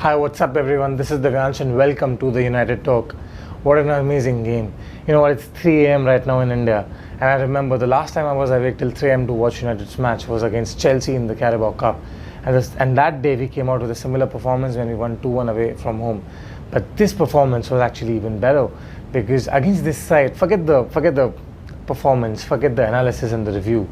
Hi, what's up everyone? This is Devansh and welcome to the United Talk. What an amazing game. You know what, it's 3 a.m. right now in India. And I remember the last time I was awake till 3 a.m. to watch United's match was against Chelsea in the Carabao Cup. And that day we came out with a similar performance when we won 2-1 away from home. But this performance was actually even better because against this side, forget the performance, forget the analysis and the review.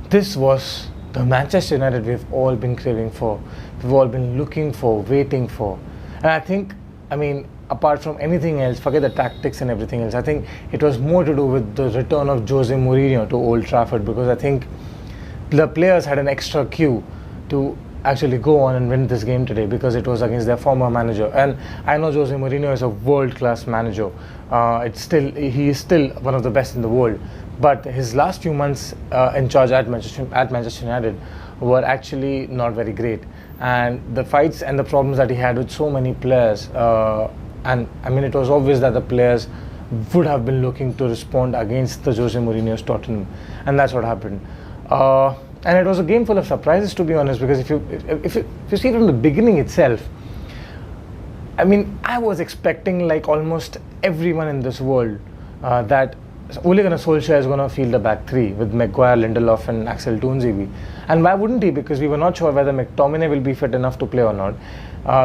This was the Manchester United we've all been craving for, we've all been looking for, waiting for. And I mean, apart from anything else, forget the tactics and everything else, I think it was more to do with the return of Jose Mourinho to Old Trafford, because I think the players had an extra cue to actually go on and win this game today because it was against their former manager. And I know Jose Mourinho is a world-class manager. He is still one of the best in the world. But his last few months in charge at Manchester United were actually not very great. And the fights and the problems that he had with so many players, and I mean, it was obvious that the players would have been looking to respond against the Jose Mourinho's Tottenham, and that's what happened. And it was a game full of surprises, to be honest, because if you see from the beginning itself, I mean, I was expecting, like almost everyone in this world, that Ole Gunnar Solskjaer is going to field the back three with Maguire, Lindelof and Axel Tuanzebe. And why wouldn't he? Because we were not sure whether McTominay will be fit enough to play or not.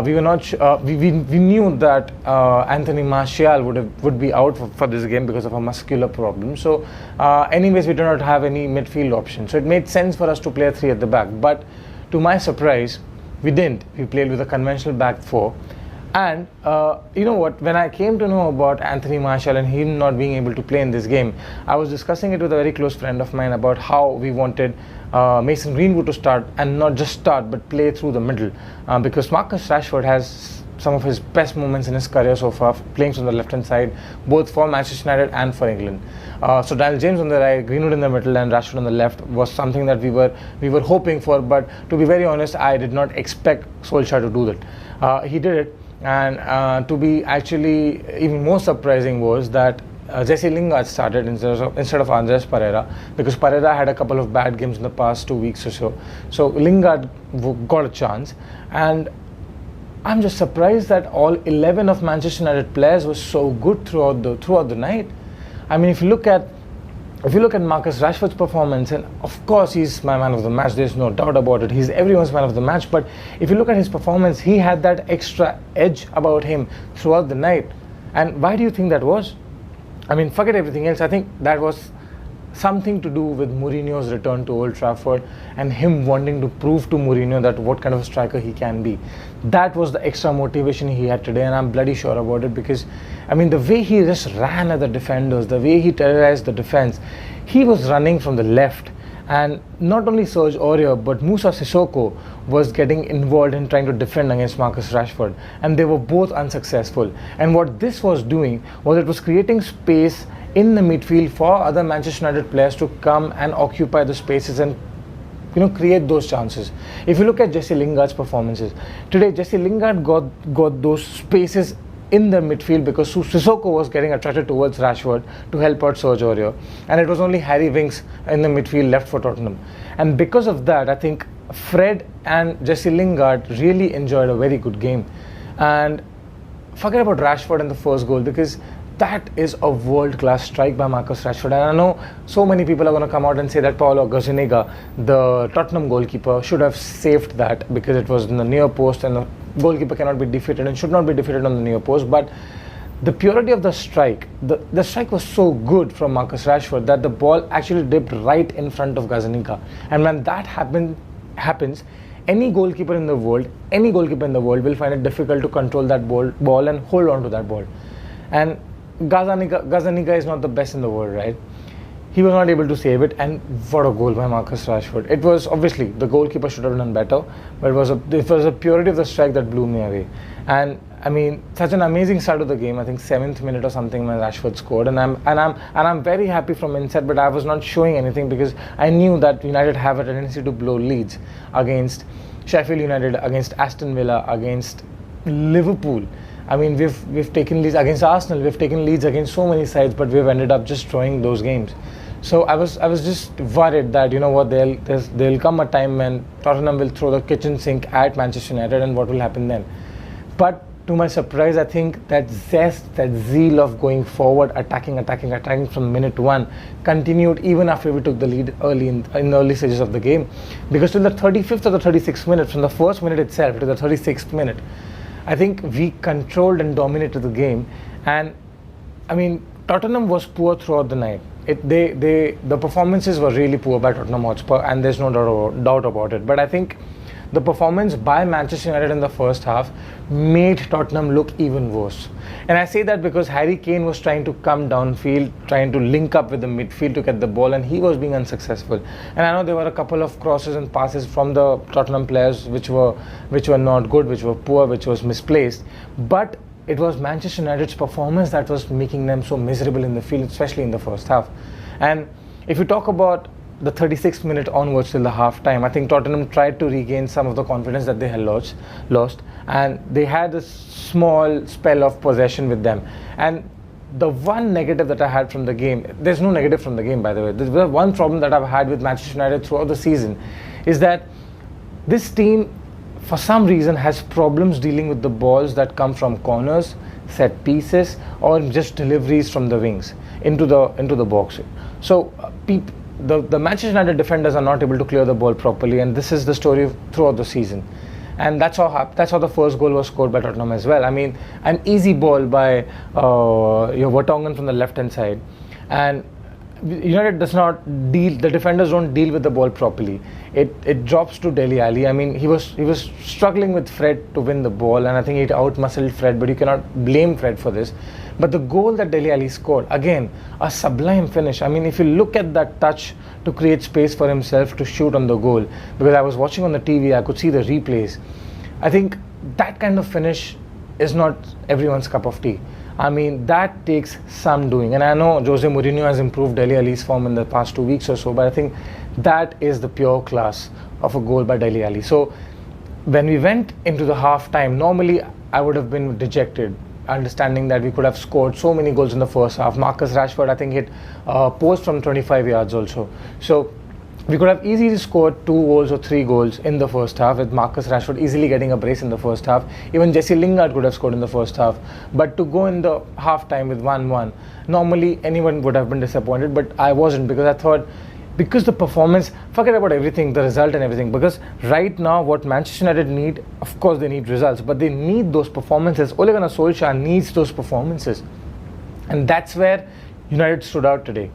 We were not we knew that Anthony Martial would be out for this game because of a muscular problem. So anyways, we do not have any midfield option. So it made sense for us to play a three at the back. But to my surprise, we didn't. We played with a conventional back four. And you know what, when I came to know about Anthony Martial and him not being able to play in this game, I was discussing it with a very close friend of mine about how we wanted Mason Greenwood to start, and not just start but play through the middle, because Marcus Rashford has some of his best moments in his career so far playing from the left hand side, both for Manchester United and for England. So Daniel James on the right, Greenwood in the middle and Rashford on the left was something that we were hoping for, but to be very honest, I did not expect Solskjaer to do that. He did it. And to be actually even more surprising was that Jesse Lingard started instead of Andres Pereira, because Pereira had a couple of bad games in the past 2 weeks or so. So Lingard got a chance, and I'm just surprised that all 11 of Manchester United players were so good throughout the night. I mean, if you look at Marcus Rashford's performance, and of course he's my man of the match, there's no doubt about it, he's everyone's man of the match, but if you look at his performance, he had that extra edge about him throughout the night. And why do you think that was? I mean, forget everything else, I think that was something to do with Mourinho's return to Old Trafford and him wanting to prove to Mourinho that what kind of a striker he can be. That was the extra motivation he had today, and I'm bloody sure about it, because I mean, the way he just ran at the defenders, the way he terrorized the defense, he was running from the left, and not only Serge Aurier but Moussa Sissoko was getting involved in trying to defend against Marcus Rashford, and they were both unsuccessful. And what this was doing was it was creating space in the midfield for other Manchester United players to come and occupy the spaces and create those chances. If you look at Jesse Lingard's performances today, Jesse Lingard got those spaces in the midfield because Sissoko was getting attracted towards Rashford to help out Serge Aurier, and it was only Harry Winks in the midfield left for Tottenham. And because of that, I think Fred and Jesse Lingard really enjoyed a very good game. And forget about Rashford in the first goal, because that is a world-class strike by Marcus Rashford. And I know so many people are going to come out and say that Paulo Gazzaniga, the Tottenham goalkeeper, should have saved that because it was in the near post and the goalkeeper cannot be defeated and should not be defeated on the near post. But the purity of the strike, the strike was so good from Marcus Rashford that the ball actually dipped right in front of Gazzaniga. And when that happens, any goalkeeper in the world will find it difficult to control that ball and hold on to that ball. And Gazzaniga is not the best in the world, right? He was not able to save it, and what a goal by Marcus Rashford. It was obviously the goalkeeper should have done better, but it was a purity of the strike that blew me away. And I mean, such an amazing start of the game. I think 7th minute or something when Rashford scored, and I'm very happy from inside, but I was not showing anything because I knew that United have a tendency to blow leads against Sheffield United, against Aston Villa, against Liverpool. I mean, we've taken leads against Arsenal, we've taken leads against so many sides, but we've ended up just drawing those games. So I was just worried that, you know what, there'll come a time when Tottenham will throw the kitchen sink at Manchester United, and what will happen then? But to my surprise, I think that zest, that zeal of going forward, attacking from minute one continued even after we took the lead early in the early stages of the game. Because till the 35th or the 36th minute, from the first minute itself to the 36th minute, I think we controlled and dominated the game. And I mean, Tottenham was poor throughout the night. The performances were really poor by Tottenham Hotspur, and there's no doubt about it. But I think the performance by Manchester United in the first half made Tottenham look even worse. And I say that because Harry Kane was trying to come downfield, trying to link up with the midfield to get the ball, and he was being unsuccessful. And I know there were a couple of crosses and passes from the Tottenham players which were not good, which were poor, which was misplaced. But it was Manchester United's performance that was making them so miserable in the field, especially in the first half. And if you talk about the 36th minute onwards till the half time, I think Tottenham tried to regain some of the confidence that they had lost, and they had a small spell of possession with them. And the one negative that I had from the game, there's no negative from the game, by the way. The one problem that I've had with Manchester United throughout the season is that this team, for some reason, has problems dealing with the balls that come from corners, set pieces, or just deliveries from the wings into the box. So the Manchester United defenders are not able to clear the ball properly, and this is the story throughout the season. And that's how the first goal was scored by Tottenham as well. I mean, an easy ball by Vertonghen from the left hand side, and United does not deal. The defenders don't deal with the ball properly. It drops to Dele Alli. I mean, he was struggling with Fred to win the ball, and I think he out-muscled Fred. But you cannot blame Fred for this. But the goal that Dele Alli scored, again, a sublime finish. I mean, if you look at that touch to create space for himself to shoot on the goal, because I was watching on the TV, I could see the replays. I think that kind of finish is not everyone's cup of tea. I mean, that takes some doing. And I know Jose Mourinho has improved Dele Alli's form in the past 2 weeks or so, but I think that is the pure class of a goal by Dele Alli. So when we went into the half time, normally I would have been dejected, understanding that we could have scored so many goals in the first half. Marcus Rashford, I think, hit post from 25 yards also. So we could have easily scored 2 goals or 3 goals in the first half, with Marcus Rashford easily getting a brace in the first half. Even Jesse Lingard could have scored in the first half. But to go in the half time with 1-1, normally anyone would have been disappointed, but I wasn't, because I thought, because the performance, forget about everything, the result and everything, because right now what Manchester United need, of course they need results, but they need those performances. Ole Gunnar Solskjaer needs those performances. And that's where United stood out today.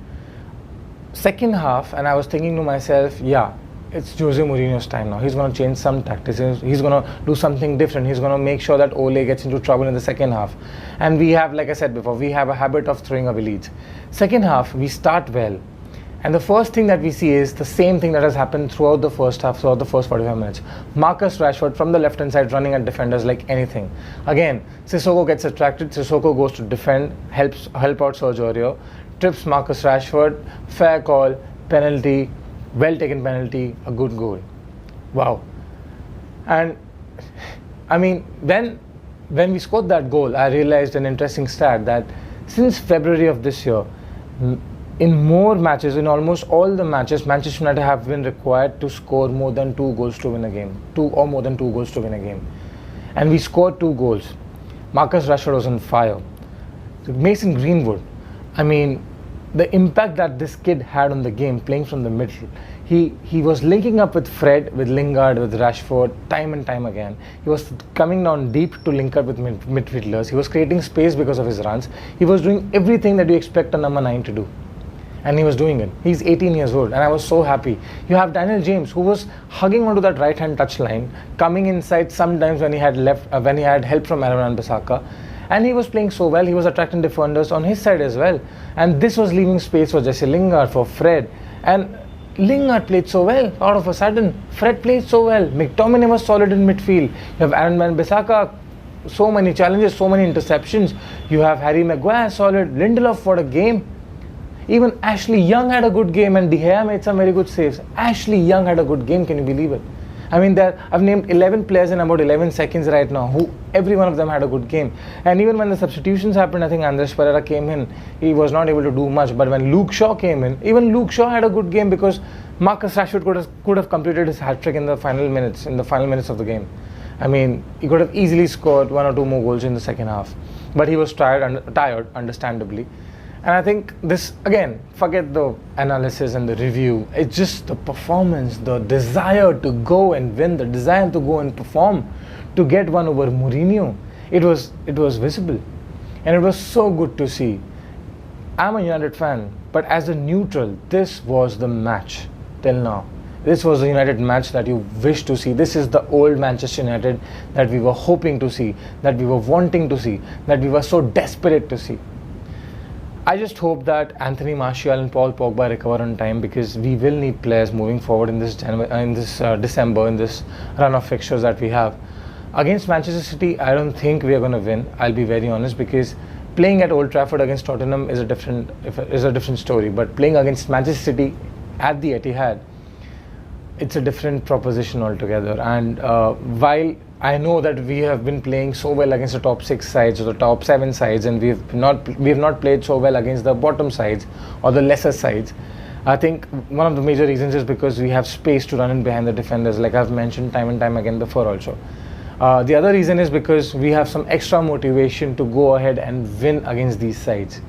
Second half, and I was thinking to myself, yeah, it's Jose Mourinho's time now. He's going to change some tactics. He's going to do something different. He's going to make sure that Ole gets into trouble in the second half. And we have, like I said before, we have a habit of throwing away leads. Second half, we start well. And the first thing that we see is the same thing that has happened throughout the first half, throughout the first 45 minutes. Marcus Rashford from the left-hand side running at defenders like anything. Again, Sissoko gets attracted. Sissoko goes to defend, help out Sergio Aurier. Trips Marcus Rashford, fair call, penalty, well-taken penalty, a good goal. Wow. And I mean, when we scored that goal, I realized an interesting stat that since February of this year, in more matches, in almost all the matches, Manchester United have been required to score more than 2 goals to win a game. 2 or more than 2 goals to win a game. And we scored 2 goals. Marcus Rashford was on fire. Mason Greenwood, I mean, the impact that this kid had on the game, playing from the middle, he was linking up with Fred, with Lingard, with Rashford, time and time again. He was coming down deep to link up with midfielders. He was creating space because of his runs. He was doing everything that you expect a number 9 to do. And he was doing it. He's 18 years old, and I was so happy. You have Daniel James, who was hugging onto that right-hand touchline, coming inside sometimes when he had help from Aaron Wan-Bissaka. And he was playing so well. He was attracting defenders on his side as well. And this was leaving space for Jesse Lingard, for Fred. And Lingard played so well. All of a sudden, Fred played so well. McTominay was solid in midfield. You have Aaron Wan-Bissaka, so many challenges, so many interceptions. You have Harry Maguire solid. Lindelof, what a game. Even Ashley Young had a good game, and De Gea made some very good saves. Ashley Young had a good game, can you believe it? I mean, I've named 11 players in about 11 seconds right now, who every one of them had a good game. And even when the substitutions happened, I think Andres Pereira came in, he was not able to do much. But when Luke Shaw came in, even Luke Shaw had a good game, because Marcus Rashford could have completed his hat-trick in the final minutes of the game. I mean, he could have easily scored 1 or 2 more goals in the second half, but he was tired, understandably. And I think this, again, forget the analysis and the review. It's just the performance, the desire to go and win, the desire to go and perform, to get one over Mourinho. It was visible, and it was so good to see. I'm a United fan, but as a neutral, this was the match till now. This was the United match that you wish to see. This is the old Manchester United that we were hoping to see, that we were wanting to see, that we were so desperate to see. I just hope that Anthony Martial and Paul Pogba recover on time, because we will need players moving forward in this December, in this run of fixtures that we have. Against Manchester City, I don't think we are going to win. I'll be very honest, because playing at Old Trafford against Tottenham is a different story. But playing against Manchester City at the Etihad, it's a different proposition altogether. And while I know that we have been playing so well against the top 6 sides or the top 7 sides, and we have not played so well against the bottom sides or the lesser sides, I think one of the major reasons is because we have space to run in behind the defenders, like I've mentioned time and time again before also. The other reason is because we have some extra motivation to go ahead and win against these sides.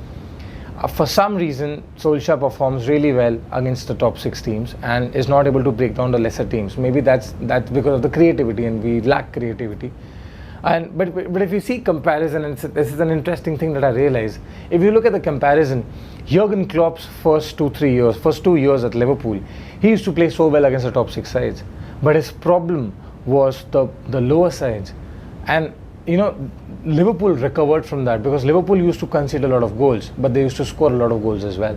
For some reason, Solskjaer performs really well against the top 6 teams and is not able to break down the lesser teams. Maybe that's because of the creativity, and we lack creativity. But if you see comparison, and this is an interesting thing that I realize. If you look at the comparison, Jurgen Klopp's first 2 years at Liverpool, he used to play so well against the top 6 sides. But his problem was the lower sides. And Liverpool recovered from that, because Liverpool used to concede a lot of goals, but they used to score a lot of goals as well.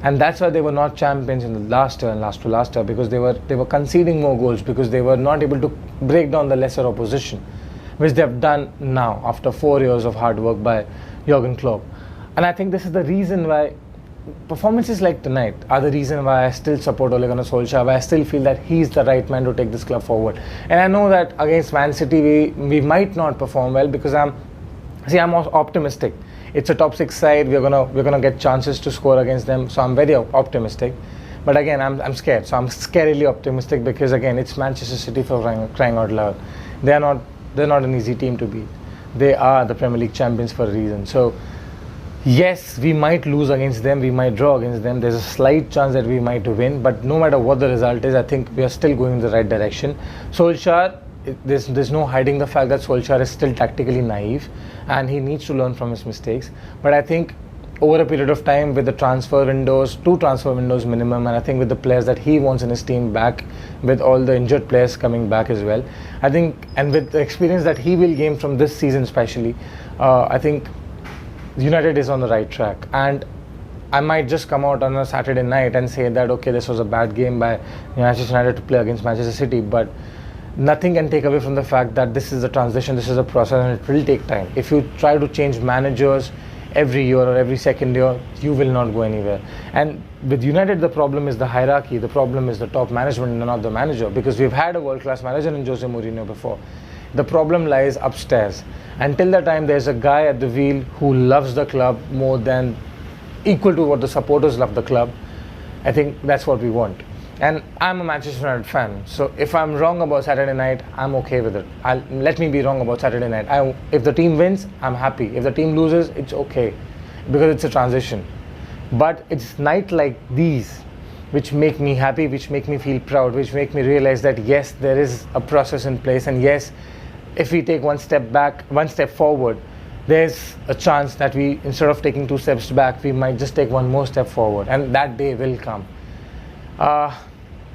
And that's why they were not champions in the last year and last to last year, because they were conceding more goals, because they were not able to break down the lesser opposition, which they have done now after 4 years of hard work by Jurgen Klopp. And I think this is the reason why performances like tonight are the reason why I still support Ole Gunnar Solskjaer, why I still feel that he's the right man to take this club forward. And I know that against Man City we might not perform well, because I'm optimistic. It's a top 6 side. We're gonna get chances to score against them, so I'm very optimistic. But again, I'm scared. So I'm scarily optimistic, because again, it's Manchester City, for crying out loud. They're not an easy team to beat. They are the Premier League champions for a reason. So yes, we might lose against them, we might draw against them. There's a slight chance that we might win, but no matter what the result is, I think we are still going in the right direction. Solskjaer, there's no hiding the fact that Solskjaer is still tactically naive, and he needs to learn from his mistakes. But I think over a period of time, with the 2 transfer windows minimum, and I think with the players that he wants in his team back, with all the injured players coming back as well, I think, and with the experience that he will gain from this season especially, I think United is on the right track. And I might just come out on a Saturday night and say that, okay, this was a bad game by Manchester United to play against Manchester City, but nothing can take away from the fact that this is a transition, this is a process, and it will take time. If you try to change managers every year or every second year, you will not go anywhere. And with United, the problem is the hierarchy, the problem is the top management and not the manager, because we've had a world-class manager in Jose Mourinho before. The problem lies upstairs. Until the time there's a guy at the wheel who loves the club more than equal to what the supporters love the club, I think that's what we want. And I'm a Manchester United fan, so if I'm wrong about Saturday night, I'm okay with it. Let me be wrong about Saturday night. If the team wins, I'm happy. If the team loses, it's okay, because it's a transition. But it's nights like these which make me happy, which make me feel proud, which make me realize that yes, there is a process in place, and yes, if we take one step forward, there's a chance that we, instead of taking 2 steps back, we might just take 1 more step forward, and that day will come.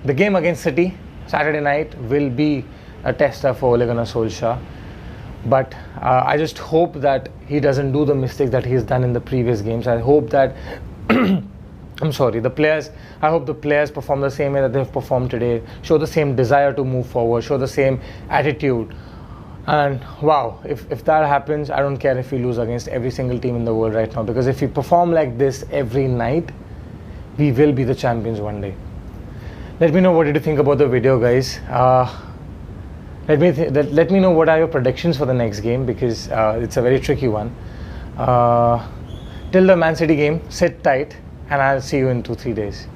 The game against City, Saturday night, will be a tester for Ole Gunnar Solskjaer. But I just hope that he doesn't do the mistakes that he's done in the previous games. I hope that, I hope the players perform the same way that they've performed today, show the same desire to move forward, show the same attitude. And wow, if that happens, I don't care if we lose against every single team in the world right now, because if we perform like this every night, we will be the champions one day. Let me know what did you think about the video, guys. Let me know what are your predictions for the next game, because it's a very tricky one. Till the Man City game, sit tight, and I'll see you in 2-3 days.